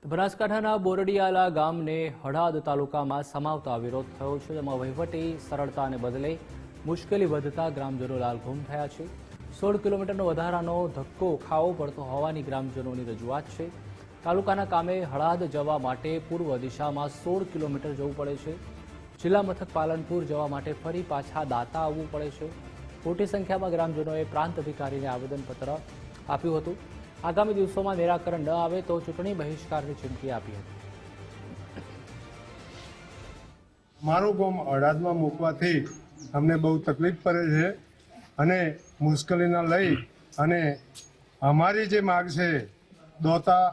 બનાસકાંઠાના બોરડિયાલા ગામને હળાદ તાલુકામાં સમાવતા વિરોધ થયો છે, જેમાં વહીવટી સરળતાને બદલે મુશ્કેલી વધતા ગ્રામજનો લાલઘૂમ થયા છે। 16 કિલોમીટરનો વધારાનો ધક્કો ખાવો પડતો હોવાની ગ્રામજનોની રજૂઆત છે। તાલુકાના કામે હળાદ જવા માટે પૂર્વ દિશામાં 16 કિલોમીટર જવું પડે છે। જિલ્લા મથક પાલનપુર જવા માટે ફરી પાછા દાતા આવવું પડે છે। મોટી સંખ્યામાં ગ્રામજનોએ પ્રાંત અધિકારીને આવેદનપત્ર આપ્યું હતું। આગામી દિવસોમાં નિરાકરણ ન આવે તો ચૂંટણી બહિષ્કારની ચીમકી આપી હતી। મારું ગામ હળાદમાં મૂકવાથી અમને બહુ તકલીફ પડે છે અને મુશ્કેલીના લઈ અને અમારી જે માગ છે દોતા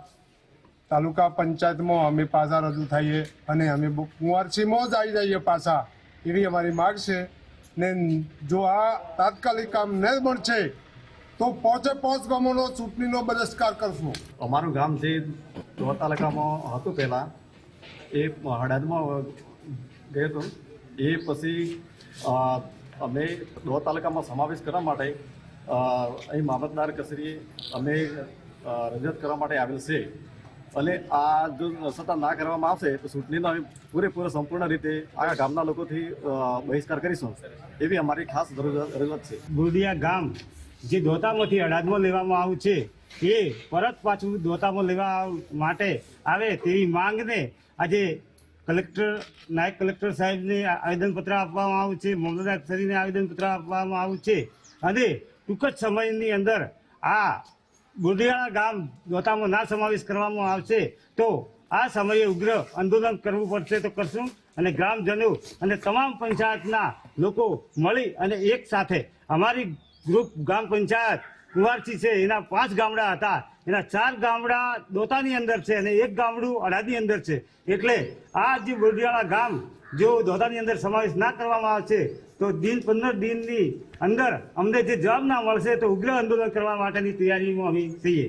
તાલુકા પંચાયતમાં અમે પાછા રજૂ થઈએ અને અમે કુંવારસીમાં જ આવી જઈએ પાછા, એવી અમારી માગ છે। ને જો આ તાત્કાલિક કામ ન મળશે તો પાંચ ગામોનો ચૂંટણીનો બહિષ્કાર કરશું। અમારું ગામ જે દોતા તાલુકામાં હતું પહેલાં એ હળાદમાં ગયું હતું, એ પછી અમે દોતા તાલુકામાં સમાવેશ કરવા માટે અહીં મામલતદાર કચેરીએ અમે રજૂઆત કરવા માટે આવેલ છે અને આ જો છતાં ના કરવામાં આવશે તો ચૂંટણીનો અમે પૂરેપૂરો સંપૂર્ણ રીતે આ ગામના લોકોથી બહિષ્કાર કરીશું, એવી અમારી ખાસ રજૂઆત છે। બોરડિયા ગામ જે દોતામાંથી હળાદમાં લેવામાં આવ્યું છે એ પરત પાછું દોતામાં લેવા માટે આવે તેવી માંગને આજે કલેક્ટર નાયબ કલેક્ટર સાહેબને આવેદનપત્ર આપવામાં આવ્યું છે, મામલતદાર કચેરીને આવેદનપત્ર આપવામાં આવ્યું છે અને ટૂંક જ સમયની અંદર આ બોરડિયાળા ગામ દોતામાં ના સમાવેશ કરવામાં આવશે તો આ સમયે ઉગ્ર આંદોલન કરવું પડશે તો કરશું અને ગ્રામજનો અને તમામ પંચાયતના લોકો મળી અને એક સાથે અમારી ગ્રુપ ગ્રામ પંચાયત કુંવારસી છે એના 5 ગામડા હતા, એના 4 ગામડા દોતાની અંદર છે અને 1 ગામડું હળાદની અંદર છે। એટલે આ જે બોરડિયાળા ગામ જો દોતાની અંદર સમાવેશ ના કરવામાં આવશે તો 15 દિનની અંદર અમને જે જવાબ ના મળશે તો ઉગ્ર આંદોલન કરવા માટેની તૈયારીમાં અમે છીએ।